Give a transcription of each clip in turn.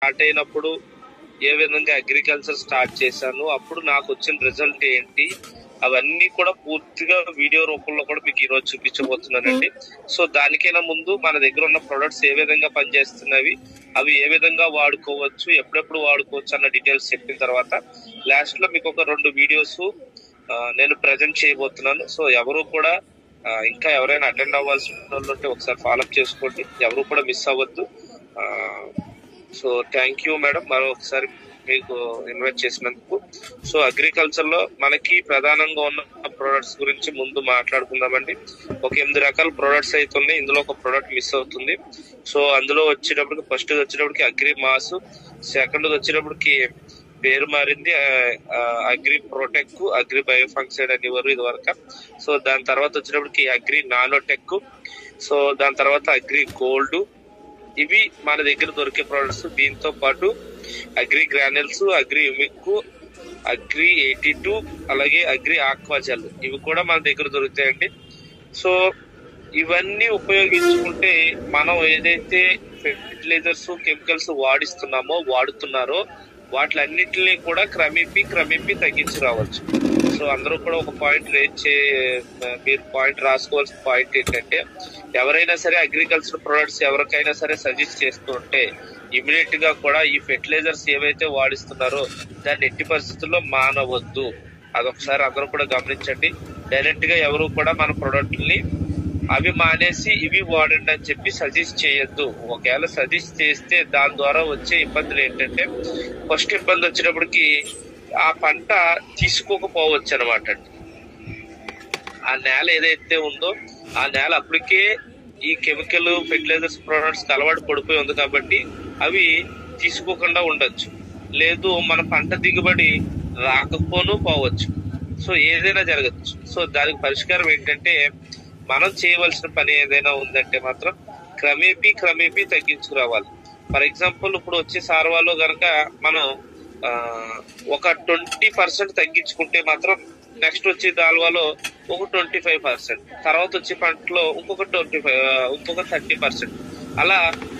Start అయినప్పుడు ఏ విధంగా agriculture start చేశాను, అప్పుడు నాకు వచ్చిన రిజల్ట్ ఏంటి, అవన్నీ కూడా పూర్తిగా వీడియో రూపంలో కూడా మీకు ఈ రోజు చూపించబోతున్నానండి. సో దానికైనా ముందు మన దగ్గర ఉన్న ప్రొడక్ట్స్ ఏ విధంగా పనిచేస్తున్నవి, అవి ఏ విధంగా వాడుకోవచ్చు, ఎప్పుడెప్పుడు వాడుకోవచ్చు అన్న డీటెయిల్స్ చెప్పిన తర్వాత లాస్ట్ లో మీకు ఒక 2 వీడియోస్ నేను ప్రజెంట్ చేయబోతున్నాను. సో ఎవరు కూడా ఇంకా ఎవరైనా అటెండ్ అవ్వాల్సిన వాళ్ళు ఉంటే ఒకసారి ఫాలోఅప్ చేసుకోండి, ఎవరు కూడా మిస్ అవ్వద్దు. సో థ్యాంక్ యూ మేడం మరొకసారి మీకు ఇన్వైట్ చేసినందుకు. సో అగ్రికల్చర్ లో మనకి ప్రధానంగా ఉన్న ప్రొడక్ట్స్ గురించి ముందు మాట్లాడుకుందామండి. ఒక 8 రకాల ప్రొడక్ట్స్ అయితే ఉన్నాయి, ఇందులో ఒక ప్రొడక్ట్ మిస్ అవుతుంది. సో అందులో వచ్చేటప్పటికి ఫస్ట్ వచ్చేటప్పటికి అగ్రి మాస్, సెకండ్ వచ్చేటప్పటికి పేరు మారింది అగ్రి ప్రోటెక్, అగ్రి బయోఫంక్సైడ్ అనేవారు ఇది వరకు. సో దాని తర్వాత వచ్చేటప్పటికి అగ్రి నానోటెక్, సో దాని తర్వాత అగ్రి గోల్డ్. ఇవి మన దగ్గర దొరికే ప్రొడక్ట్స్. దీంతో పాటు అగ్రి గ్రానెల్స్, అగ్రి యుమిక్, అగ్రి 82, అలాగే అగ్రి ఆక్వాజెల్, ఇవి కూడా మన దగ్గర దొరుకుతాయండి. సో ఇవన్నీ ఉపయోగించుకుంటే మనం ఏదైతే ఫెర్టిలైజర్స్ కెమికల్స్ వాడుతున్నారో వాటిలన్నిటిని కూడా క్రమేపీ తగ్గించి రావచ్చు. సో అందరూ కూడా ఒక పాయింట్ మీరు పాయింట్ రాసుకోవాల్సిన పాయింట్ ఏంటంటే, ఎవరైనా సరే అగ్రికల్చర్ ప్రొడక్ట్స్ ఎవరికైనా సరే సజెస్ట్ చేస్తుంటే ఇమీడియట్ గా కూడా ఈ ఫెర్టిలైజర్స్ ఏవైతే వాడిస్తున్నారో దాన్ని ఎట్టి పరిస్థితుల్లో మానవద్దు. అదొకసారి అందరూ కూడా గమనించండి. డైరెక్ట్ గా ఎవరు కూడా మన ప్రొడక్ట్ని అవి మానేసి ఇవి వాడండి అని చెప్పి సజెస్ట్ చేయొద్దు. ఒకవేళ సజెస్ట్ చేస్తే దాని ద్వారా వచ్చే ఇబ్బందులు ఏంటంటే, ఫస్ట్ ఇబ్బంది వచ్చినప్పటికి ఆ పంట తీసుకోకపోవచ్చు అనమాట. ఆ నేల ఏదైతే ఉందో ఆ నేల అప్పటికే ఈ కెమికల్ ఫెర్టిలైజర్స్ ప్రొడక్ట్స్ అలవాటు పడిపోయి ఉంది కాబట్టి అవి తీసుకోకుండా ఉండొచ్చు. లేదు మన పంట దిగుబడి రాకపోవచ్చు. సో ఏదైనా జరగచ్చు. సో దానికి పరిష్కారం ఏంటంటే, మనం చేయవలసిన పని ఏదైనా ఉందంటే మాత్రం క్రమేపీ తగ్గించుకురావాలి. ఫర్ ఎగ్జాంపుల్ ఇప్పుడు వచ్చే సార్వాలో గనక మనం ఒక 20% తగ్గించుకుంటే మాత్రం నెక్స్ట్ వచ్చే దాల్వాలో ఒక 25%, తర్వాత వచ్చే పంటలో ఇంకొక 30%, అలా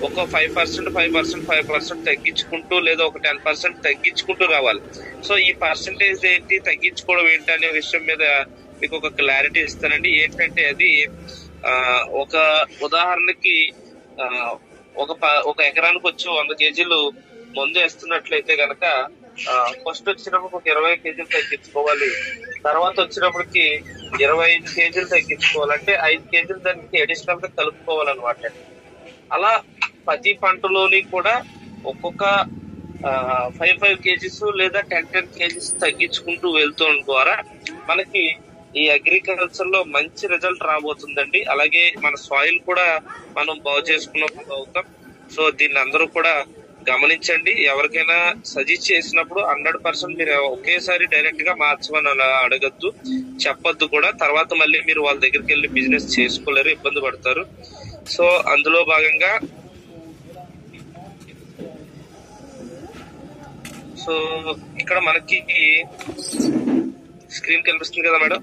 ఒక 5% తగ్గించుకుంటూ లేదా ఒక 10% తగ్గించుకుంటూ రావాలి. సో ఈ పర్సంటేజ్ ఏంటి, తగ్గించుకోవడం ఏంటి అనే విషయం మీద మీకు ఒక క్లారిటీ ఇస్తానండి. ఏంటంటే అది ఒక ఉదాహరణకి ఒక ఎకరానికి వచ్చి 100 కేజీలు మందు వేస్తున్నట్లయితే గనక ఫస్ట్ వచ్చినప్పుడు ఒక 20 కేజీలు తగ్గించుకోవాలి, తర్వాత వచ్చినప్పటికి 25 కేజీలు తగ్గించుకోవాలంటే 5 కేజీలు దానికి అడిషనల్ గా కలుపుకోవాలన్నమాట. అలా ప్రతి పంటలోని కూడా ఒక్కొక్క 5 కేజీస్ లేదా 10 కేజీస్ తగ్గించుకుంటూ వెళ్తాం ద్వారా మనకి ఈ అగ్రికల్చర్ లో మంచి రిజల్ట్ రాబోతుందండి. అలాగే మన సాయిల్ కూడా మనం బాగు చేసుకున్నప్పుడు అవుతాం. సో దీన్ని అందరూ కూడా గమనించండి. ఎవరికైనా సజెస్ట్ చేసినప్పుడు 100% మీరు ఒకేసారి డైరెక్ట్ గా మార్చమని అలా అడగద్దు, చెప్పొద్దు కూడా. తర్వాత మళ్ళీ మీరు వాళ్ళ దగ్గరికి వెళ్ళి బిజినెస్ చేసుకోలేరు, ఇబ్బంది పడతారు. సో అందులో భాగంగా సో ఇక్కడ మనకి స్క్రీన్ కనిపిస్తుంది కదా మేడం.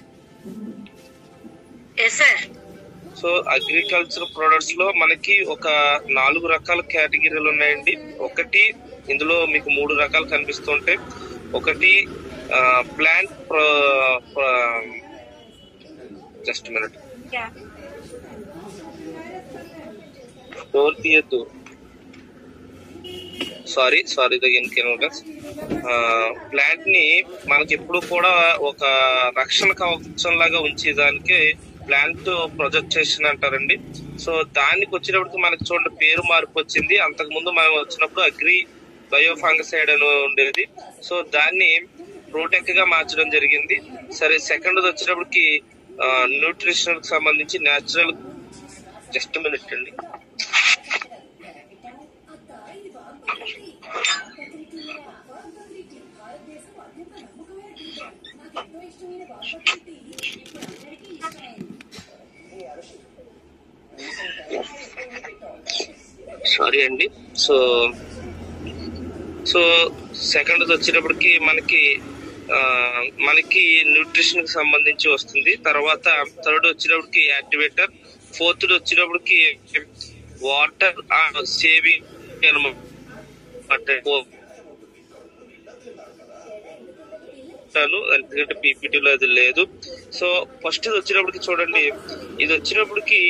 సో అగ్రికల్చర్ ప్రొడక్ట్స్ లో మనకి ఒక 4 రకాల కేటగిరీలు ఉన్నాయండి. ఒకటి ఇందులో మీకు 3 రకాలు కనిపిస్తుంటాయి. ఒకటి ప్లాంట్ జస్ట్ మినిట్ డోర్ తీయద్దు, సారీ ప్లాంట్ ని మనకి ఎప్పుడు కూడా ఒక రక్షణ కవచం లాగా ఉంచేదానికి ప్లాంట్ ప్రొజెక్టేషన్ అంటారండి. సో దానికి వచ్చినప్పటికి మనకి చూడండి పేరు మార్పు వచ్చింది. అంతకు ముందు మనం వచ్చినప్పుడు అగ్రి బయోఫంగసైడ్ అని ఉండేది. సో దాన్ని ప్రోటెక్ గా మార్చడం జరిగింది. సరే సెకండ్ వచ్చినప్పటికి న్యూట్రిషన్ కి సంబంధించి న్యాచురల్, జస్ట్ మినిట్ అండి. సారీ అండి. సో సెకండ్ వచ్చేటప్పటికి మనకి న్యూట్రిషన్ కి సంబంధించి వస్తుంది. తర్వాత థర్డ్ వచ్చేటప్పటికి యాక్టివేటర్, ఫోర్త్ వచ్చేటప్పటికి వాటర్ సేవింగ్ అనమాట. ఎందుకంటే పీపీటీలో అది లేదు. సో ఫస్ట్ ఇది వచ్చినప్పటికి చూడండి, ఇది వచ్చినప్పటికి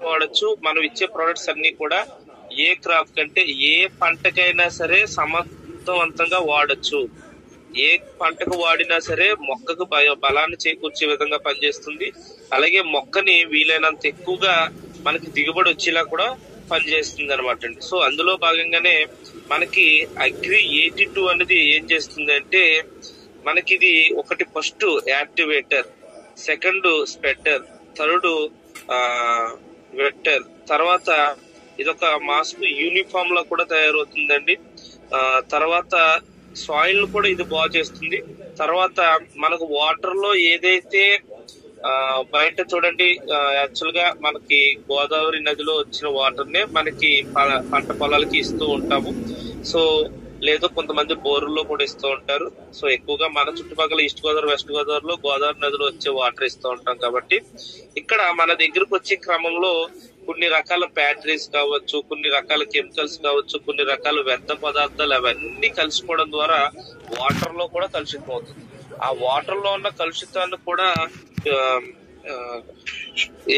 వాడచ్చు. మనం ఇచ్చే ప్రొడక్ట్స్ అన్ని కూడా ఏ క్రాప్ కంటే ఏ పంటకైనా సరే సమర్థవంతంగా వాడచ్చు. ఏ పంటకు వాడినా సరే మొక్కకు బలాన్ని చేకూర్చే విధంగా పనిచేస్తుంది. అలాగే మొక్కని వీలైనంత ఎక్కువగా మనకి దిగుబడి వచ్చేలా కూడా పనిచేస్తుంది అనమాట అండి. సో అందులో భాగంగానే మనకి అగ్రి 82 అనేది ఏం చేస్తుంది అంటే, మనకి ఇది ఒకటి first activator, second spreader, third vector, తర్వాత ఇదొక మాస్క్ యూనిఫామ్ లా కూడా తయారవుతుందండి. తర్వాత సాయిల్ కూడా ఇది బాగా చేస్తుంది. తర్వాత మనకు వాటర్ లో ఏదైతే బయట చూడండి, యాక్చువల్ గా మనకి గోదావరి నదిలో వచ్చిన వాటర్ నే మనకి పంట పొలాలకి ఇస్తూ ఉంటాము. సో లేదు కొంతమంది బోర్లో కూడా ఇస్తూ ఉంటారు. సో ఎక్కువగా మన చుట్టుపక్కల ఈస్ట్ గోదావరి, వెస్ట్ గోదావరిలో గోదావరి నదిలో వచ్చే వాటర్ ఇస్తూ ఉంటాం. కాబట్టి ఇక్కడ మన దగ్గరకు వచ్చే క్రమంలో కొన్ని రకాల బ్యాటరీస్ కావచ్చు, కొన్ని రకాల కెమికల్స్ కావచ్చు, కొన్ని రకాల వ్యర్థ పదార్థాలు అవన్నీ కలిసిపోవడం ద్వారా వాటర్ లో కూడా కలుషితం అవుతుంది. ఆ వాటర్ లో ఉన్న కలుషితాన్ని కూడా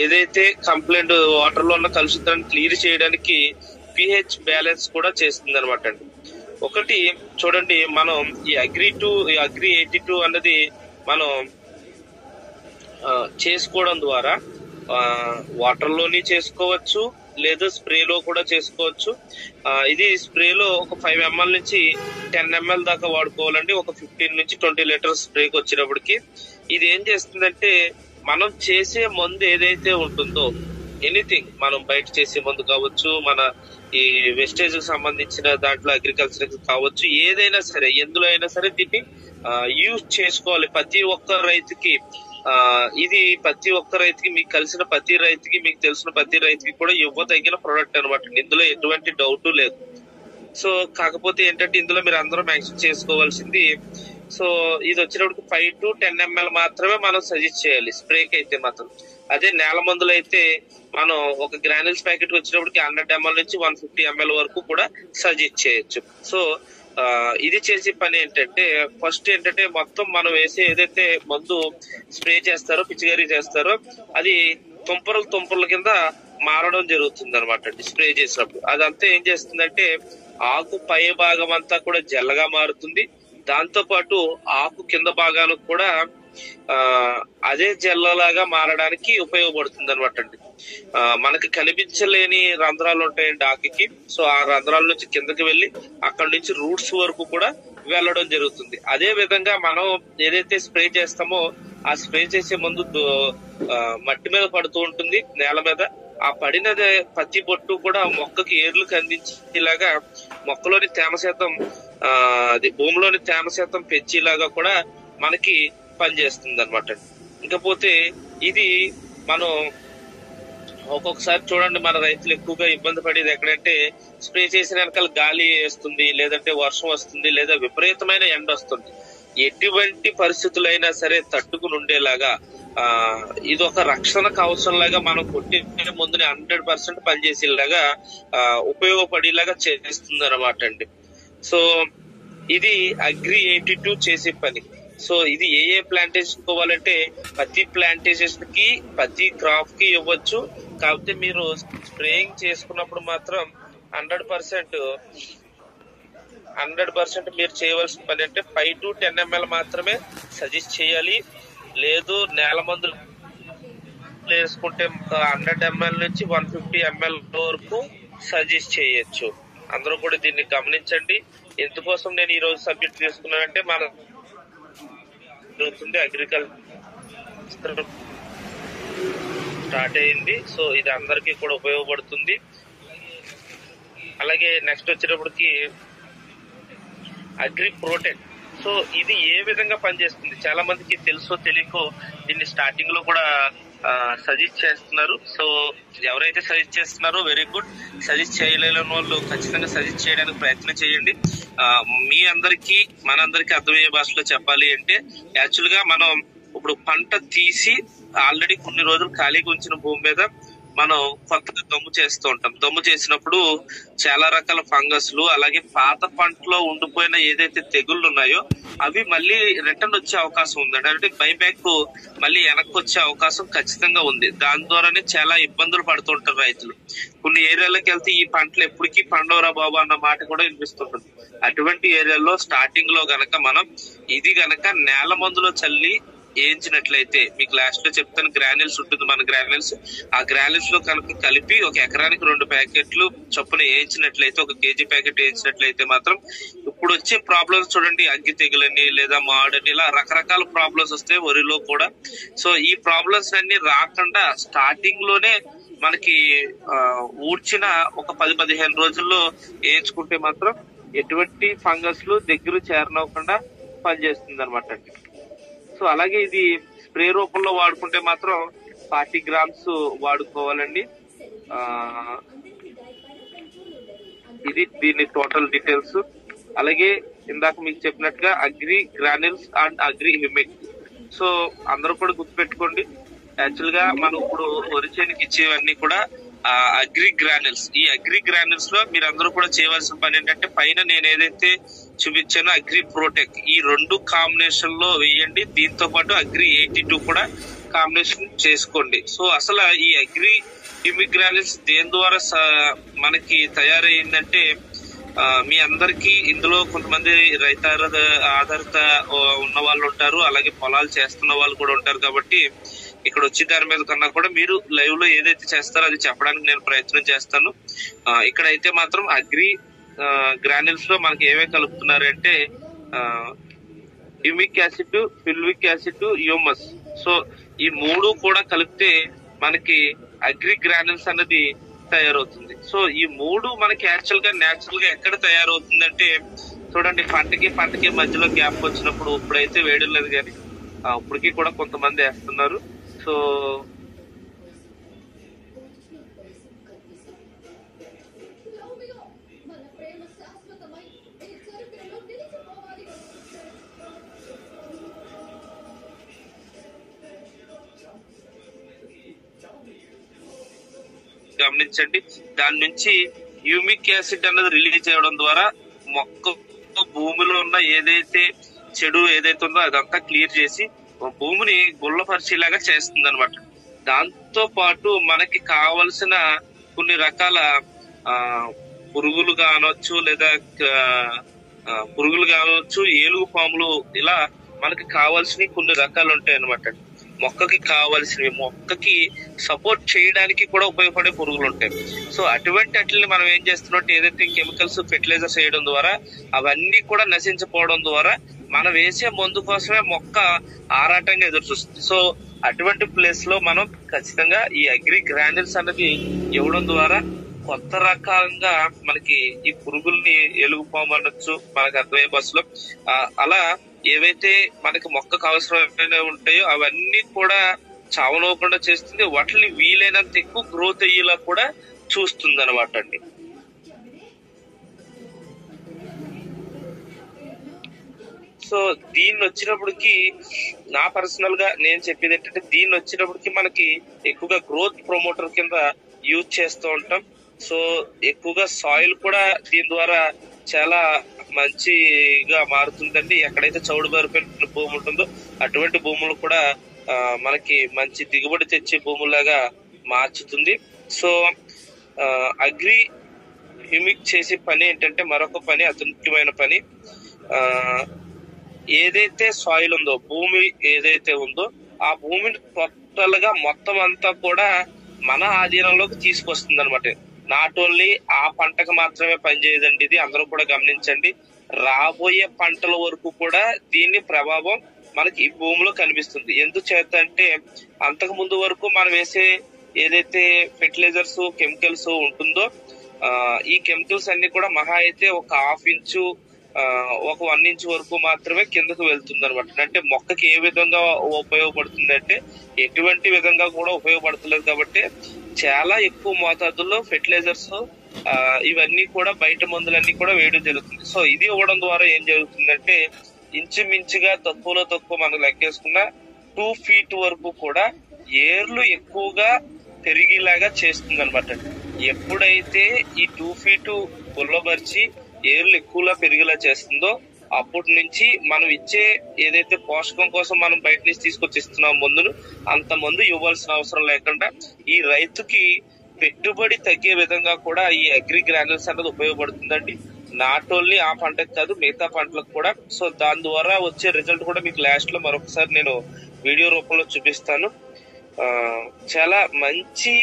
ఏదైతే కంప్లైంట్ వాటర్ లో ఉన్న కలుషితాన్ని క్లియర్ చేయడానికి pH బ్యాలెన్స్ కూడా చేస్తుంది అనమాట అండి. ఒకటి చూడండి, మనం ఈ అగ్రి 82 అన్నది మనం చేసుకోవడం ద్వారా వాటర్ లోని చేసుకోవచ్చు, లేదా స్ప్రేలో కూడా చేసుకోవచ్చు. ఇది స్ప్రేలో ఒక 5 ml నుంచి 10 ml దాకా వాడుకోవాలండి. ఒక 15 నుంచి 20 లీటర్స్ స్ప్రేకి వచ్చినప్పటికి ఇది ఏం చేస్తుందంటే, మనం చేసే మందు ఏదైతే ఉంటుందో, ఎనీథింగ్ మనం బయట చేసే మందు కావచ్చు, మన ఈ వెస్టేజ్ కి సంబంధించిన దాంట్లో అగ్రికల్చర్ కావచ్చు, ఏదైనా సరే ఎందులో అయినా సరే దీన్ని యూజ్ చేసుకోవాలి. ప్రతి ఒక్క రైతుకి ఇది ప్రతి ఒక్క రైతుకి, మీకు కలిసిన ప్రతి రైతుకి, మీకు తెలిసిన ప్రతి రైతుకి కూడా ఇవ్వదగిన ప్రోడక్ట్ అనమాట. ఇందులో ఎటువంటి డౌట్ లేదు. సో కాకపోతే ఏంటంటే ఇందులో మీరు అందరూ మ్యాక్సిమం చేసుకోవాల్సింది, సో ఇది వచ్చినప్పుడు 5 to 10 ml మాత్రమే మనం సజెస్ట్ చేయాలి స్ప్రేకి అయితే మాత్రం. అదే నేల మందులు అయితే మనం ఒక గ్రాన్యుల్స్ ప్యాకెట్ వచ్చినప్పటికి 100 ml నుంచి 150 ml వరకు కూడా సజెస్ట్ చేయొచ్చు. సో ఇది చేసే పని ఏంటంటే, ఫస్ట్ ఏంటంటే మొత్తం మనం వేసే ఏదైతే మందు స్ప్రే చేస్తారో, పిచికారీ చేస్తారో, అది తుంపర్ల కింద మారడం జరుగుతుంది అనమాట స్ప్రే చేసినప్పుడు. అదంతా ఏం చేస్తుందంటే ఆకు పై భాగం అంతా కూడా జల్లగా మారుతుంది. దాంతో పాటు ఆకు కింద భాగానికి కూడా అదే జల్లలాగా మారడానికి ఉపయోగపడుతుంది అనమాట అండి. మనకి కనిపించలేని రంధ్రాలు ఉంటాయండి ఆకుకి. సో ఆ రంధ్రాల నుంచి కిందకి వెళ్లి అక్కడి నుంచి రూట్స్ వరకు కూడా వెళ్ళడం జరుగుతుంది. అదే విధంగా మనం ఏదైతే స్ప్రే చేస్తామో ఆ స్ప్రే చేసే ముందు మట్టి మీద పడుతూ ఉంటుంది, నేల మీద. ఆ పడినదే ప్రతి బొట్టు కూడా మొక్కకి ఏర్లకు అందించేలాగా, మొక్కలోని తేమ శాతం అది భూమిలోని తేమ శాతం పెంచేలాగా కూడా మనకి పనిచేస్తుంది అనమాట. ఇకపోతే ఇది మనం ఒక్కొక్కసారి చూడండి, మన రైతులు ఎక్కువగా ఇబ్బంది పడేది ఎక్కడంటే, స్ప్రే చేసిన వెనకాల గాలి వేస్తుంది, లేదంటే వర్షం వస్తుంది, లేదా విపరీతమైన ఎండ వస్తుంది. ఎటువంటి పరిస్థితులైనా సరే తట్టుకుని ఉండేలాగా ఇది ఒక రక్షణ కవచం లాగా మనం కొట్టే ముందుని 100% పనిచేసేలాగా ఉపయోగపడేలాగా చేస్తుంది అనమాట అండి. సో ఇది అగ్రి 82 చేసే పని. సో ఇది ఏ ప్లాంటేషన్ పోవాలంటే ప్రతి ప్లాంటేషన్ కి, ప్రతి క్రాప్ కి ఇవ్వచ్చు. కాకపోతే మీరు స్ప్రేయింగ్ చేసుకున్నప్పుడు మాత్రం 100% మీరు చేయవలసిన పని అంటే 5 to 10 ml మాత్రమే సజెస్ట్ చేయాలి. లేదు నేల మందులు వేసుకుంటే 100 ml నుంచి 150 ml వరకు సజెస్ట్ చేయొచ్చు. అందరూ కూడా దీన్ని గమనించండి. ఎందుకోసం నేను ఈ రోజు సబ్జెక్ట్ తీసుకున్నానంటే, మన జరుగుతుంది అగ్రికల్చర్ స్టార్ట్ అయింది. సో ఇది అందరికీ కూడా ఉపయోగపడుతుంది. అలాగే నెక్స్ట్ వచ్చేటప్పటికి అగ్రి ప్రోటెక్ట్. సో ఇది ఏ విధంగా పనిచేస్తుంది చాలా మందికి తెలుసో తెలియకో దీన్ని స్టార్టింగ్ లో కూడా సజెస్ట్ చేస్తున్నారు. సో ఎవరైతే సజెస్ట్ చేస్తున్నారో వెరీ గుడ్. సజెస్ట్ చేయలేని వాళ్ళు ఖచ్చితంగా సజెస్ట్ చేయడానికి ప్రయత్నం చేయండి. మీ అందరికి మనందరికి అర్థమయ్యే భాషలో చెప్పాలి అంటే యాక్చువల్ గా మనం ఇప్పుడు పంట తీసి ఆల్రెడీ కొన్ని రోజులు ఖాళీగా ఉంచిన భూమి మీద మనం కొత్తగా దమ్ము చేస్తూ ఉంటాం. దమ్ము చేసినప్పుడు చాలా రకాల ఫంగస్లు అలాగే పాత పంటలో ఉండిపోయిన ఏదైతే తెగుళ్ళు ఉన్నాయో అవి మళ్ళీ రిటర్న్ వచ్చే అవకాశం ఉందండి. అంటే బైబ్యాక్ మళ్ళీ వెనక్కి వచ్చే అవకాశం ఖచ్చితంగా ఉంది. దాని ద్వారానే చాలా ఇబ్బందులు పడుతుంటారు రైతులు. కొన్ని ఏరియాలకు వెళ్తే ఈ పంటలు ఎప్పటికీ పండవరా బాబు అన్న మాట కూడా వినిపిస్తుంటుంది. అటువంటి ఏరియాలో స్టార్టింగ్ లో గనక మనం ఇది గనక నేల మందులో చల్లి వేయించినట్లయితే, మీకు లాస్ట్ లో చెప్తాను, గ్రాన్యుల్స్ ఉంటుంది మన గ్రాన్యుల్స్, ఆ గ్రాన్యుల్స్ లో కనుక కలిపి ఒక ఎకరానికి 2 ప్యాకెట్లు చొప్పున వేయించినట్లయితే, 1 kg ప్యాకెట్ వేయించినట్లయితే మాత్రం ఇప్పుడు వచ్చే ప్రాబ్లమ్స్ చూడండి, అగ్గి తెగులని లేదా మాడని ఇలా రకరకాల ప్రాబ్లమ్స్ వస్తాయి వరిలో కూడా. సో ఈ ప్రాబ్లమ్స్ అన్ని రాకుండా స్టార్టింగ్ లోనే మనకి ఊడ్చిన ఒక 10-15 రోజుల్లో వేయించుకుంటే మాత్రం ఎటువంటి ఫంగస్ లు దగ్గర చేరనవ్వకుండా పనిచేస్తుంది అనమాట అండి. సో అలాగే ఇది స్ప్రే రూపంలో వాడుకుంటే మాత్రం 40 grams వాడుకోవాలండి. ఇది దీని టోటల్ డీటెయిల్స్. అలాగే ఇందాక మీకు చెప్పినట్టుగా agri granules and agri humic. So అందరూ కూడా గుర్తుపెట్టుకోండి, యాక్చువల్ గా మనం ఇప్పుడు వరి చేనుకి ఇచ్చేవన్నీ కూడా అగ్రి గ్రాన్యుల్స్. ఈ అగ్రి గ్రాన్యుల్స్ లో మీరు అందరూ కూడా చేయవలసిన పని ఏంటంటే పైన నేను ఏదైతే చూపించానో అగ్రి ప్రోటెక్, ఈ 2 కాంబినేషన్ లో వేయండి. దీంతో పాటు అగ్రి 82 కూడా కాంబినేషన్ చేసుకోండి. సో అసలు ఈ అగ్రి హ్యూమిక్ గ్రాన్యుల్స్ దేని ద్వారా మనకి తయారైందంటే మీ అందరికి ఇందులో కొంతమంది ఆధారిత ఉన్న వాళ్ళు ఉంటారు, అలాగే పొలాలు చేస్తున్న వాళ్ళు కూడా ఉంటారు. కాబట్టి ఇక్కడ వచ్చి దాని మీద కన్నా కూడా మీరు లైవ్ లో ఏదైతే చేస్తారో అది చెప్పడానికి నేను ప్రయత్నం చేస్తాను. ఇక్కడైతే మాత్రం అగ్రి గ్రాన్యుల్స్ లో మనకి ఏమేమి కలుపుతున్నారు అంటే humic acid, fulvic acid, humus. So ఈ 3 కూడా కలిపితే మనకి అగ్రి గ్రాన్యుల్స్ అన్నది తయారవుతుంది. సో ఈ 3 మనకి యాక్చువల్ గా నేచురల్ గా ఎక్కడ తయారవుతుందంటే చూడండి, పంటకి మధ్యలో గ్యాప్ వచ్చినప్పుడు, ఇప్పుడైతే వేయడం లేదు కానీ ఇప్పటికీ కూడా కొంతమంది వేస్తున్నారు. సో గమనించండి, దాని నుంచి హ్యూమిక్ యాసిడ్ అన్నది రిలీజ్ చేయడం ద్వారా మొక్క భూమిలో ఉన్న ఏదైతే చెడు ఏదైతే ఉందో అదంతా క్లియర్ చేసి భూమిని గుల్లపరిచేలాగా చేస్తుంది అనమాట. దాంతో పాటు మనకి కావలసిన కొన్ని రకాల పురుగులు కానొచ్చు, లేదా ఏలుగు పాములు, ఇలా మనకి కావాల్సినవి కొన్ని రకాలు ఉంటాయి అనమాట. మొక్కకి కావాల్సినవి, మొక్కకి సపోర్ట్ చేయడానికి కూడా ఉపయోగపడే పురుగులు ఉంటాయి. సో అటువంటిని మనం ఏం చేస్తున్నట్టు ఏదైతే కెమికల్స్, ఫెర్టిలైజర్స్ వేయడం ద్వారా అవన్నీ కూడా నశించిపోవడం ద్వారా మనం వేసే మందు కోసమే మొక్క ఆరాటంగా ఎదురు చూస్తుంది. సో అటువంటి ప్లేస్ లో మనం ఖచ్చితంగా ఈ అగ్రి గ్రాన్యుల్స్ అన్నది ఇవ్వడం ద్వారా కొత్త రకంగా మనకి ఈ పురుగుల్ని, ఎలుగుపాము అనొచ్చు మనకు అర్థమయ్యే బస్సులో, అలా ఏవైతే మనకి మొక్కకు అవసరమైన ఉంటాయో అవన్నీ కూడా చావనవ్వకుండా చేస్తుంది. వాటిని వీలైనంత ఎక్కువ గ్రోత్ అయ్యేలా కూడా చూస్తుంది అనమాట అండి. సో దీన్ని వచ్చినప్పటికి నా పర్సనల్ గా నేను చెప్పేది ఏంటంటే, దీన్ని వచ్చినప్పటికి మనకి ఎక్కువగా గ్రోత్ ప్రమోటర్ కింద యూజ్ చేస్తూ ఉంటాం. సో ఎక్కువగా సాయిల్ కూడా దీని ద్వారా చాలా మంచిగా మారుతుందండి. ఎక్కడైతే చౌడు బారిపోయిన భూమి ఉంటుందో అటువంటి భూములు కూడా మనకి మంచి దిగుబడి తెచ్చే భూములాగా మార్చుతుంది. సో అగ్రి హ్యూమిక్ చేసే పని ఏంటంటే మరొక పని, అతి ముఖ్యమైన పని, ఏదైతే సాయిల్ ఉందో, భూమి ఏదైతే ఉందో ఆ భూమిని టోటల్ గా మొత్తం అంతా కూడా మన ఆధీనంలోకి తీసుకొస్తుంది అనమాట. నాట్ ఓన్లీ ఆ పంటకు మాత్రమే పనిచేయదండి, ఇది అందరూ కూడా గమనించండి. రాబోయే పంటల వరకు కూడా దీని ప్రభావం మనకి ఈ భూమిలో కనిపిస్తుంది. ఎందుచేత అంటే అంతకు ముందు వరకు మనం వేసే ఏదైతే ఫెర్టిలైజర్స్, కెమికల్స్ ఉంటుందో ఈ కెమికల్స్ అన్ని కూడా మహా అయితే ఒక 1/2 ఇంచు ఒక 1 ఇంచ్ వరకు మాత్రమే కిందకు వెళ్తుంది అనమాట. అంటే మొక్కకి ఏ విధంగా ఉపయోగపడుతుంది అంటే ఎటువంటి విధంగా కూడా ఉపయోగపడతలేదు కాబట్టి చాలా ఎక్కువ మోతాదుల్లో ఫెర్టిలైజర్స్ ఇవన్నీ కూడా బయట మందులన్నీ కూడా వేయడం జరుగుతుంది. సో ఇది ఇవ్వడం ద్వారా ఏం జరుగుతుందంటే ఇంచుమించుగా తక్కువలో తక్కువ మనం లెక్కేసుకున్న 2 feet వరకు కూడా ఏర్లు ఎక్కువగా పెరిగేలాగా చేస్తుంది అనమాట. ఎప్పుడైతే ఈ 2 feet గుల్లబరిచి ఏర్లు ఎక్కువగా పెరిగేలా చేస్తుందో అప్పటి నుంచి మనం ఇచ్చే ఏదైతే పోషకం కోసం మనం బయట నుంచి తీసుకొచ్చి ఇస్తున్నాం మందులు, అంత మందు ఇవ్వాల్సిన అవసరం లేకుండా ఈ రైతుకి పెట్టుబడి తగ్గే విధంగా కూడా ఈ అగ్రి గ్రాన్యుల్స్ అన్నది ఉపయోగపడుతుందండి. నాట్ ఓన్లీ ఆ పంటకు కాదు మిగతా పంటలకు కూడా. సో దాని ద్వారా వచ్చే రిజల్ట్ కూడా మీకు లాస్ట్ లో మరొకసారి నేను వీడియో రూపంలో చూపిస్తాను. చాలా మంచి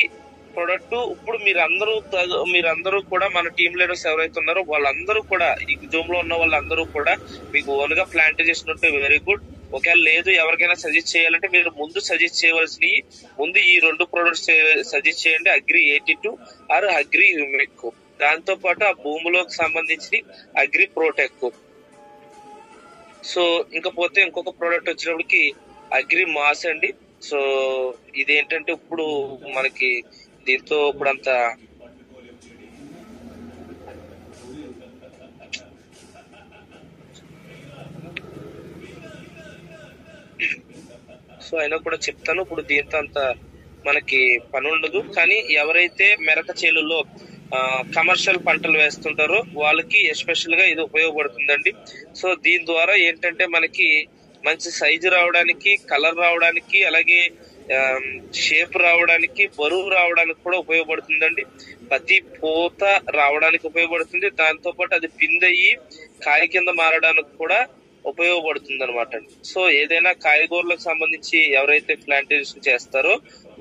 ప్రొడక్ట్. ఇప్పుడు మీరందరూ కూడా మన టీమ్ లీడర్స్ ఎవరైతే ఉన్నారో వాళ్ళందరూ కూడా ఈ జూమ్ లో ఉన్న వాళ్ళందరూ కూడా మీకు ఓన్ గా ప్లాంట్ చేసినట్టు వెరీ గుడ్. ఒకవేళ లేదు ఎవరికైనా సజెస్ట్ చేయాలంటే మీరు ముందు సజెస్ట్ చేయవలసినవి ముందు ఈ 2 ప్రొడక్ట్స్ సజెస్ట్ చేయండి, అగ్రి 82 ఆర్ అగ్రి హ్యూమిక్. దాంతో పాటు ఆ భూమిలోకి సంబంధించి అగ్రి ప్రోటెక్. సో ఇంకపోతే ఇంకొక ప్రోడక్ట్ వచ్చినప్పటికి అగ్రి మాస్ అండి. సో ఇదేంటంటే ఇప్పుడు మనకి దీంతో ఇప్పుడు అంత సో అయినా కూడా చెప్తాను. ఇప్పుడు దీంతో అంత మనకి పని ఉండదు, కానీ ఎవరైతే మెరక చేలులో కమర్షియల్ పంటలు వేస్తుంటారో వాళ్ళకి ఎస్పెషల్ గా ఇది ఉపయోగపడుతుందండి. సో దీని ద్వారా ఏంటంటే మనకి మంచి సైజు రావడానికి, కలర్ రావడానికి, అలాగే షేప్ రావడానికి, బరువు రావడానికి కూడా ఉపయోగపడుతుందండి. ప్రతి పూత రావడానికి ఉపయోగపడుతుంది. దాంతో పాటు అది పిందయ్యి కాయ కింద మారడానికి కూడా ఉపయోగపడుతుంది అనమాట. సో ఏదైనా కాయగూరలకు సంబంధించి ఎవరైతే ప్లాంటేషన్ చేస్తారో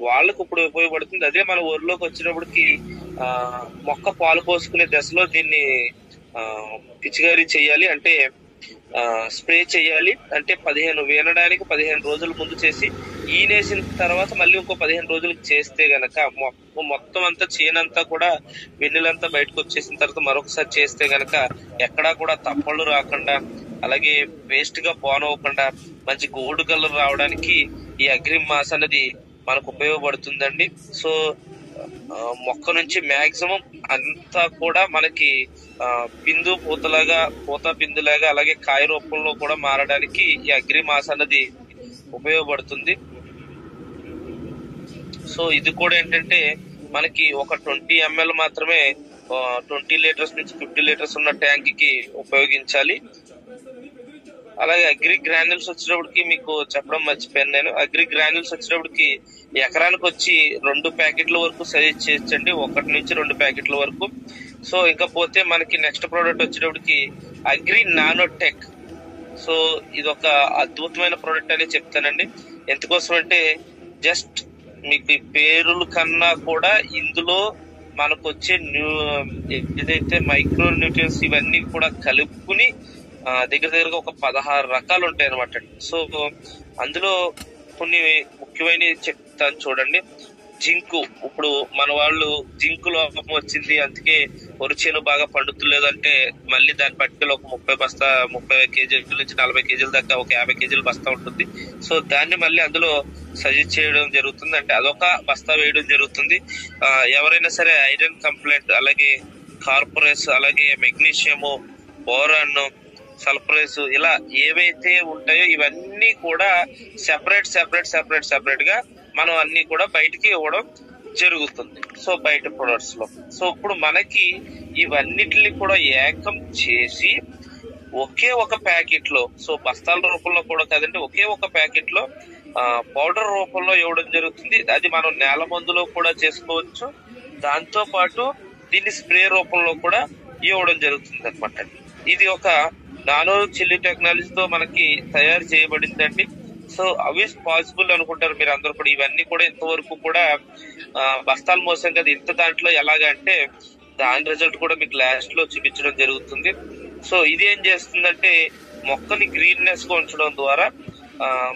వాళ్ళకు ఇప్పుడు ఉపయోగపడుతుంది. అదే మన ఊర్లోకి వచ్చినప్పటికి మొక్క పాలు పోసుకునే దశలో దీన్ని పిచికారీ చేయాలి, అంటే స్ప్రే చేయాలి. అంటే వీనడానికి 15 రోజుల ముందు చేసి ఈనేసిన తర్వాత మళ్ళీ ఇంకో 15 రోజులకు చేస్తే గనక మొత్తం అంతా చేనంతా కూడా వెన్నెలంతా బయటకు వచ్చేసిన తర్వాత మరొకసారి చేస్తే గనక ఎక్కడా కూడా తప్పళ్ళు రాకుండా, అలాగే వేస్ట్ గా పోనవ్వకుండా మంచి గోల్డ్ కలర్ రావడానికి ఈ అగ్రి మాస్ అనేది మనకు ఉపయోగపడుతుందండి. సో మొక్క నుంచి మాక్సిమం అంతా కూడా మనకి పూత పిందులాగా అలాగే కాయ రూపంలో కూడా మారడానికి ఈ అగ్రి మాస్ అన్నది ఉపయోగపడుతుంది. సో ఇది కూడా ఏంటంటే మనకి ఒక 20 ml మాత్రమే 20 లీటర్స్ నుంచి 50 లీటర్స్ ఉన్న ట్యాంక్ కి ఉపయోగించాలి. అలాగే అగ్రి గ్రాన్యుల్స్ వచ్చేటప్పటికి మీకు చెప్పడం మర్చిపోయాను నేను. అగ్రి గ్రాన్యుల్స్ వచ్చేటప్పటికి ఎకరానికి వచ్చి 2 ప్యాకెట్ల వరకు సజెస్ట్ చేయొచ్చండి, 1 నుంచి 2 ప్యాకెట్ల వరకు. సో ఇంకపోతే మనకి నెక్స్ట్ ప్రోడక్ట్ వచ్చేటప్పటికి అగ్రి నానోటెక్. సో ఇది ఒక అద్భుతమైన ప్రోడక్ట్ అని చెప్తానండి. ఎందుకోసం అంటే జస్ట్ మీకు ఈ పేరుల కన్నా కూడా ఇందులో మనకు వచ్చే ఏదైతే మైక్రో న్యూట్రియన్స్ ఇవన్నీ కూడా కలుపుకుని దగ్గరగా ఒక 16 రకాలు ఉంటాయి అనమాట. సో అందులో కొన్ని ముఖ్యమైన చెప్తాను చూడండి. జింకు, ఇప్పుడు మన వాళ్ళు జింకు లోపం వచ్చింది అందుకే వరిచేను బాగా పండుతులేదు అంటే మళ్ళీ దాని పట్టుకెళ్ళి ఒక 30 కేజీల నుంచి 40 కేజీల దాకా ఒక 50 కేజీల బస్తా ఉంటుంది. సో దాన్ని మళ్ళీ అందులో సజెస్ట్ చేయడం జరుగుతుంది, అంటే అదొక బస్తా వేయడం జరుగుతుంది. ఎవరైనా సరే ఐరన్ కంప్లైంట్, అలాగే కార్పొరేస్, అలాగే మెగ్నీషియము, బోరాన్, సల్ఫరేస్ ఇలా ఏవైతే ఉంటాయో ఇవన్నీ కూడా సెపరేట్ గా మనం అన్ని కూడా బయటికి ఇవ్వడం జరుగుతుంది. సో బయట ప్రొడక్ట్స్ లో సో ఇప్పుడు మనకి ఇవన్నిటిని కూడా ఏకం చేసి ఒకే ఒక ప్యాకెట్ లో, సో బస్తాల రూపంలో కూడా కాదండి, ఒకే ఒక ప్యాకెట్ లో పౌడర్ రూపంలో ఇవ్వడం జరుగుతుంది. అది మనం నేల మందులో కూడా చేసుకోవచ్చు. దాంతో పాటు దీన్ని స్ప్రే రూపంలో కూడా ఇవ్వడం జరుగుతుంది అనమాట. ఇది ఒక నానో చిల్లీ టెక్నాలజీతో మనకి తయారు చేయబడిందండి. సో అవి పాసిబుల్ అనుకుంటారు మీరు అందరూ కూడా. ఇవన్నీ కూడా ఇంతవరకు కూడా బస్తాలు మోసం కదా, ఇంత దాంట్లో ఎలాగంటే దాని రిజల్ట్ కూడా మీకు లాస్ట్ లో చూపించడం జరుగుతుంది. సో ఇది ఏం చేస్తుందంటే మొక్కని గ్రీన్నెస్ గా ఉంచడం ద్వారా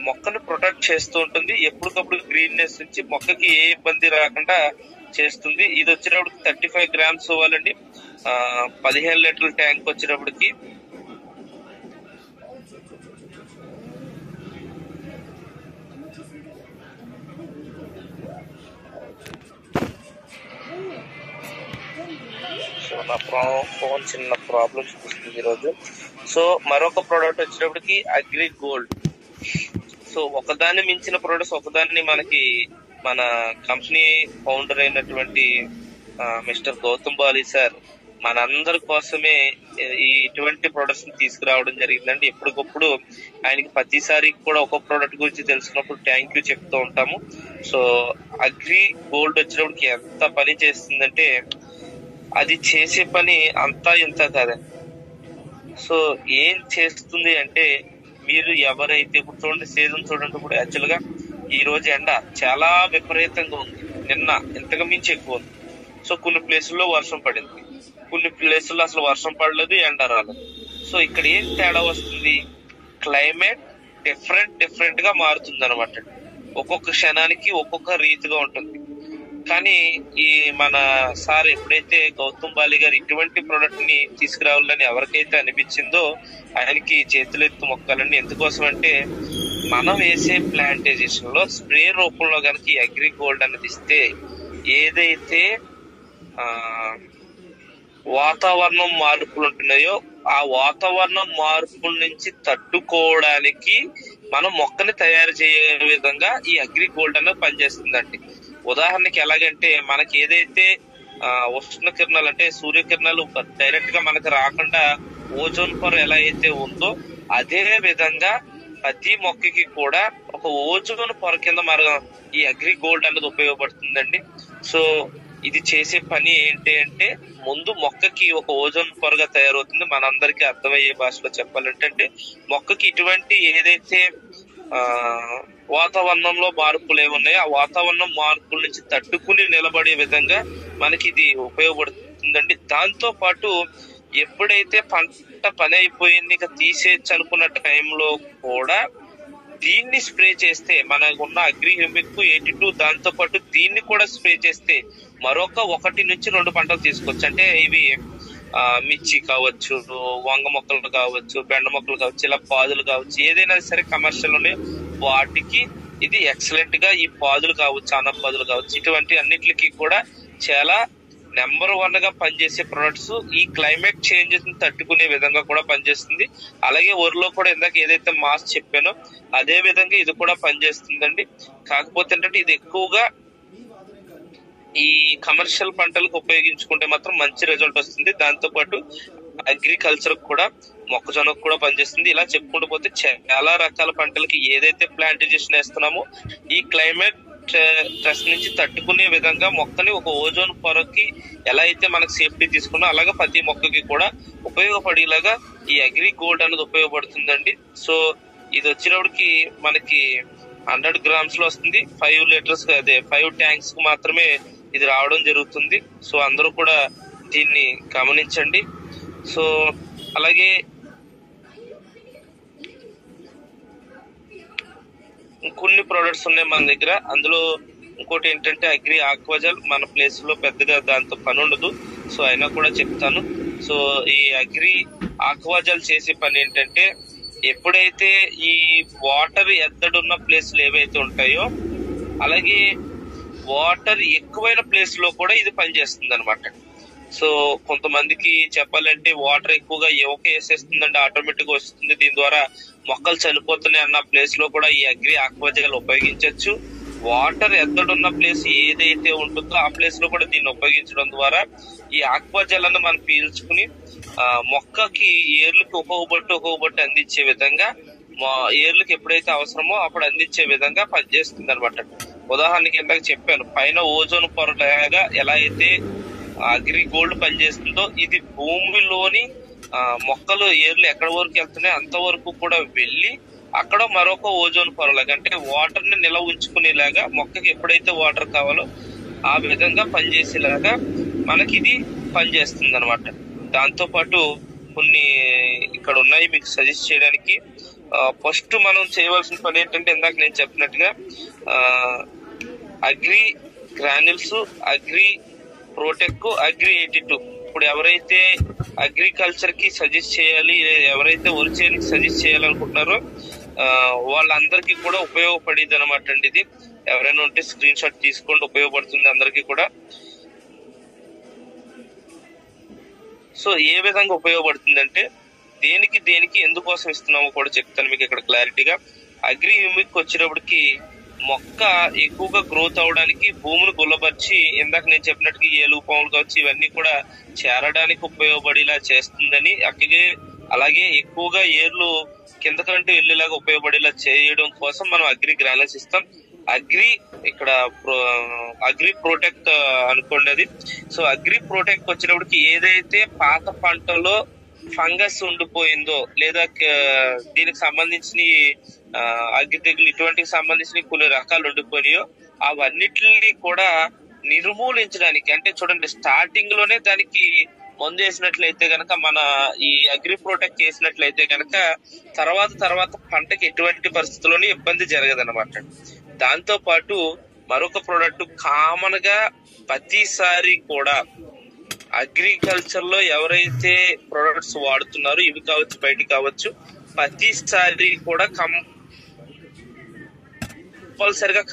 మొక్కని ప్రొటెక్ట్ చేస్తూ ఉంటుంది. ఎప్పటికప్పుడు గ్రీన్నెస్ నుంచి మొక్కకి ఏ ఇబ్బంది రాకుండా చేస్తుంది. ఇది వచ్చేటప్పటికి 35 grams ఇవ్వాలండి. 15 లీటర్ల ట్యాంక్ వచ్చేటప్పటికి ఫోన్ చిన్న ప్రాబ్లం చూపిస్తుంది ఈరోజు. సో మరొక ప్రోడక్ట్ వచ్చేటప్పటికి అగ్రి గోల్డ్. సో ఒకదాన్ని మించిన ప్రొడక్ట్స్ ఒకదాన్ని మనకి మన కంపెనీ ఫౌండర్ అయినటువంటి మిస్టర్ గౌతమ్ బాలి సార్ మనందరి కోసమే ఇటువంటి ప్రొడక్ట్స్ ని తీసుకురావడం జరిగిందండి. ఎప్పటికప్పుడు ఆయనకి ప్రతిసారి కూడా ఒక ప్రోడక్ట్ గురించి తెలుసుకున్నప్పుడు థ్యాంక్ యూ చెప్తూ ఉంటాము. సో అగ్రి గోల్డ్ వచ్చినప్పటికి ఎంత పని చేస్తుందంటే అది చేసే పని అంతా ఇంత కాదండి. సో ఏం చేస్తుంది అంటే మీరు ఎవరైతే ఇప్పుడు చూడండి, సీజన్ చూడండి, ఇప్పుడు యాక్చువల్ గా ఈ రోజు ఎండ చాలా విపరీతంగా ఉంది, నిన్న ఇంతకు మించి ఎక్కువ ఉంది. సో కొన్ని ప్లేసుల్లో వర్షం పడింది, కొన్ని ప్లేసుల్లో అసలు వర్షం పడలేదు, ఎండ రాలేదు. సో ఇక్కడ ఏం తేడా వస్తుంది, క్లైమేట్ డిఫరెంట్ గా మారుతుంది అనమాట. ఒక్కొక్క క్షణానికి ఒక్కొక్క రీతిగా ఉంటుంది. కానీ ఈ మన సార్ ఎప్పుడైతే గౌతమ్ బాలి గారు ఇటువంటి ప్రొడక్ట్ ని తీసుకురావాలని ఎవరికైతే అనిపించిందో ఆయనకి చేతులెత్తు మొక్కాలండి. ఎందుకోసం అంటే మనం వేసే ప్లాంటేషన్ లో స్ప్రే రూపంలో కనుక ఈ అగ్రి గోల్డ్ అనేది ఇస్తే ఏదైతే వాతావరణం మార్పులు ఉంటున్నాయో ఆ వాతావరణం మార్పుల నుంచి తట్టుకోవడానికి మనం మొక్కని తయారు చేయే విధంగా ఈ అగ్రి గోల్డ్ అనేది పనిచేస్తుందండి. ఉదాహరణకి ఎలాగంటే మనకి ఏదైతే ఉష్ణ కిరణాలు అంటే సూర్యకిరణాలు డైరెక్ట్ గా మనకు రాకుండా ఓజోన్ పొర ఎలా అయితే ఉందో అదే విధంగా ప్రతి మొక్కకి కూడా ఒక ఓజోన్ పొర కింద మన ఈ అగ్రి గోల్డ్ అనేది ఉపయోగపడుతుందండి. సో ఇది చేసే పని ఏంటి అంటే ముందు మొక్కకి ఒక ఓజోన్ పొరగా తయారవుతుంది. మనందరికీ అర్థమయ్యే భాషలో చెప్పాలంటే మొక్కకి ఇటువంటి ఏదైతే వాతావరణంలో మార్పులు ఏమున్నాయో ఆ వాతావరణం మార్పుల నుంచి తట్టుకుని నిలబడే విధంగా మనకి ఇది ఉపయోగపడుతుందండి. దాంతో పాటు ఎప్పుడైతే పంట పని అయిపోయింది ఇక తీసేయచ్చు అనుకున్న టైంలో కూడా దీన్ని స్ప్రే చేస్తే మనకు ఉన్న అగ్రి హ్యూమిక్ 82 దాంతో పాటు దీన్ని కూడా స్ప్రే చేస్తే మరొక 1 నుంచి 2 పంటలు తీసుకోవచ్చు. అంటే ఇవి మిర్చి కావచ్చు, వంగ మొక్కలు కావచ్చు, బెండ మొక్కలు కావచ్చు, ఇలా పాదులు కావచ్చు, ఏదైనా సరే కమర్షియల్ ఉన్నాయి వాటికి ఇది ఎక్సలెంట్ గా ఈ పాదులు కావచ్చు, ఆనపాదులు కావచ్చు, ఇటువంటి అన్నిటికీ కూడా చాలా నెంబర్ 1 గా పనిచేసే ప్రొడక్ట్స్. ఈ క్లైమేట్ చేంజెస్ ని తట్టుకునే విధంగా కూడా పనిచేస్తుంది. అలాగే వరిలో కూడా ఇందాక ఏదైతే మాస్ చెప్పానో అదే విధంగా ఇది కూడా పనిచేస్తుందండి. కాకపోతే ఏంటంటే ఇది ఎక్కువగా ఈ కమర్షియల్ పంటలకు ఉపయోగించుకుంటే మాత్రం మంచి రిజల్ట్ వస్తుంది. దాంతో పాటు అగ్రికల్చర్ కూడా మొక్కజొన్నకు కూడా పనిచేస్తుంది. ఇలా చెప్పుకుంటూ పోతే చాలా రకాల పంటలకి ఏదైతే ప్లాంటేషన్ వేస్తున్నామో ఈ క్లైమేట్ స్ట్రెస్ నుంచి తట్టుకునే విధంగా మొక్కని ఒక ఓజోన్ పొరకి ఎలా అయితే మనకు సేఫ్టీ తీసుకున్నా అలాగే ప్రతి మొక్కకి కూడా ఉపయోగపడేలాగా ఈ అగ్రి గోల్డ్ అనేది ఉపయోగపడుతుందండి. సో ఇది వచ్చినప్పటికి మనకి 100 గ్రామ్స్ లో వస్తుంది. 5 లీటర్స్ అదే 5 ట్యాంక్స్ కు మాత్రమే ఇది రావడం జరుగుతుంది. సో అందరూ కూడా దీన్ని గమనించండి. సో అలాగే కొన్ని ప్రొడక్ట్స్ ఉన్నాయి మన దగ్గర. అందులో ఇంకోటి ఏంటంటే అగ్రి ఆక్వాజల్. మన ప్లేస్ లో పెద్దగా దాంతో పని ఉండదు, సో అయినా కూడా చెప్తాను. సో ఈ అగ్రి ఆక్వాజల్ చేసే పని ఏంటంటే ఎప్పుడైతే ఈ వాటర్ ఎద్దడున్న ప్లేస్లు ఏవైతే ఉంటాయో అలాగే వాటర్ ఎక్కువైన ప్లేస్ లో కూడా ఇది పనిచేస్తుంది అనమాట. సో కొంతమందికి చెప్పాలంటే వాటర్ ఎక్కువగా యువక వేసేస్తుందంటే ఆటోమేటిక్ గా వస్తుంది, దీని ద్వారా మొక్కలు చనిపోతున్నాయి అన్న ప్లేస్ లో కూడా ఈ అగ్రి ఆక్వాజల్ ఉపయోగించవచ్చు. వాటర్ ఎద్దడున్న ప్లేస్ ఏదైతే ఉంటుందో ఆ ప్లేస్ లో కూడా దీన్ని ఉపయోగించడం ద్వారా ఈ ఆక్వాజల్ అన్న మనం పీల్చుకుని మొక్కకి ఏర్లకు ఒక్కొక్కటి అందించే విధంగా ఏర్లకు ఎప్పుడైతే అవసరమో అప్పుడు అందించే విధంగా పనిచేస్తుంది అనమాట. ఉదాహరణకి ఇందాక చెప్పాను, పైన ఓజోన్ పొరలాగా ఎలా అయితే అగ్రి గోల్డ్ పనిచేస్తుందో ఇది భూమిలోని మొక్కలు ఏర్లు ఎక్కడి వరకు వెళ్తున్నాయో అంతవరకు కూడా వెళ్ళి అక్కడ మరొక ఓజోన్ పొరలాగా అంటే వాటర్ ని నిల్వ ఉంచుకునేలాగా మొక్కకి ఎప్పుడైతే వాటర్ కావాలో ఆ విధంగా పనిచేసేలాగా మనకి ఇది పనిచేస్తుంది అనమాట. దాంతో పాటు కొన్ని ఇక్కడ ఉన్నాయి మీకు సజెస్ట్ చేయడానికి. ఫస్ట్ మనం చేయవలసిన పని ఏంటంటే ఇందాక నేను చెప్పినట్టుగా అగ్రి గ్రాన్యుల్స్, అగ్రి ప్రోటెక్, అగ్రి 82. ఇప్పుడు ఎవరైతే అగ్రికల్చర్ కి సజెస్ట్ చేయాలి, ఎవరైతే వరి చేయాలి సజెస్ట్ చేయాలనుకుంటున్నారో వాళ్ళందరికీ కూడా ఉపయోగపడేది అనమాట అండి. ఇది ఎవరైనా ఉంటే స్క్రీన్ షాట్ తీసుకోండి, ఉపయోగపడుతుంది అందరికీ కూడా. సో ఏ విధంగా ఉపయోగపడుతుందంటే దేనికి దేనికి ఎందుకోసం ఇస్తున్నామో కూడా చెప్తాను మీకు ఇక్కడ క్లారిటీగా. అగ్రి హ్యూమిక్ వచ్చేటప్పటికి మొక్క ఎక్కువగా గ్రోత్ అవడానికి, భూమిని గుల్లపరిచి ఇందాక నేను చెప్పినట్టుగా ఏలు పాములు కావచ్చు ఇవన్నీ కూడా చేరడానికి ఉపయోగపడేలా చేస్తుందని, అలాగే ఎక్కువగా ఏర్లు కిందకంటూ వెళ్ళేలాగా ఉపయోగపడేలా చేయడం కోసం మనం అగ్రి గ్రానల్స్ ఇస్తాం. ఇక్కడ అగ్రి ప్రొటెక్ట్ అనుకోండి అది. సో అగ్రి ప్రొటెక్ట్ వచ్చేటప్పటికి ఏదైతే పాత పంటలో ఫంగస్ ఉండిపోయిందో లేదా దీనికి సంబంధించిన అగ్గి తెగులు ఇటువంటికి సంబంధించిన కొన్ని రకాలు ఉండిపోయినాయో అవన్నిటిని కూడా నిర్మూలించడానికి, అంటే చూడండి స్టార్టింగ్ లోనే దానికి మందు వేసినట్లయితే గనక, మన ఈ అగ్రి ప్రొటెక్ట్ చేసినట్లయితే గనక తర్వాత పంటకి ఎటువంటి పరిస్థితుల్లోనే ఇబ్బంది జరగదన్నమాట. దాంతో పాటు మరొక ప్రోడక్ట్ కామన్ గా ప్రతిసారి కూడా అగ్రికల్చర్ లో ఎవరైతే ప్రొడక్ట్స్ వాడుతున్నారో ఇవి కావచ్చు బయట కావచ్చు, ప్రతిసారి కూడా కంపల్సరిగా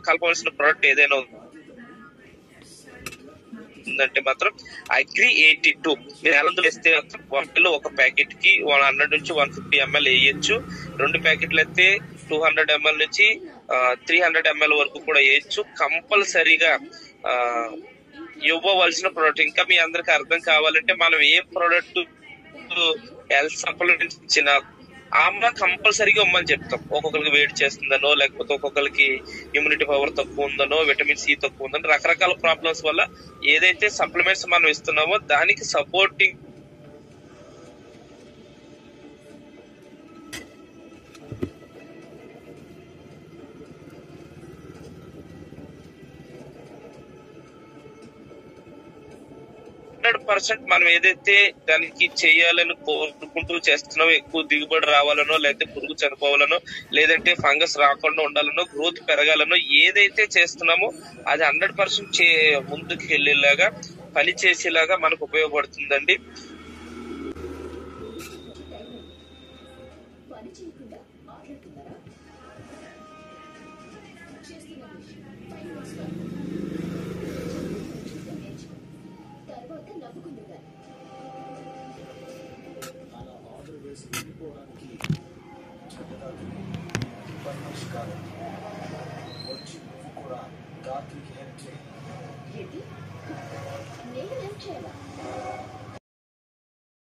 కలపవలసిన ప్రోడక్ట్ ఏదైనా ఉందంటే మాత్రం అగ్రి 82. మీరు ఎలా వేస్తే వాటిలో ఒక ప్యాకెట్ కి 100 నుంచి 150 ml వేయచ్చు. 2 ప్యాకెట్లు అయితే 200 ml నుంచి 300 ml వరకు కూడా వేయచ్చు. కంపల్సరీగా ఇవ్వవలసిన ప్రోడక్ట్. ఇంకా మీ అందరికి అర్థం కావాలంటే మనం ఏ ప్రోడక్ట్ హెల్త్ సప్లిమెంట్స్ ఇచ్చినా ఆమ్లా కంపల్సరీగా ఇవ్వమని చెప్తాం. ఒక్కొక్కరికి వెయిట్ చేస్తుందనో, లేకపోతే ఒక్కొక్కరికి ఇమ్యూనిటీ పవర్ తక్కువ ఉందనో, విటమిన్ సి తక్కువ ఉందనో, రకరకాల ప్రాబ్లమ్స్ వల్ల ఏదైతే సప్లిమెంట్స్ మనం ఇస్తున్నామో దానికి సపోర్టింగ్ మనం ఏదైతే దానికి చేయాలని కోరుకుంటూ చేస్తున్నామో, ఎక్కువ దిగుబడి రావాలనో, లేదంటే పురుగు చనిపోవాలనో, లేదంటే ఫంగస్ రాకుండా ఉండాలనో, గ్రోత్ పెరగాలనో ఏదైతే చేస్తున్నామో అది 100% ముందుకు వెళ్ళేలాగా పని చేసేలాగా మనకు ఉపయోగపడుతుందండి. ఏంటి నేను ఏం చేయాలా?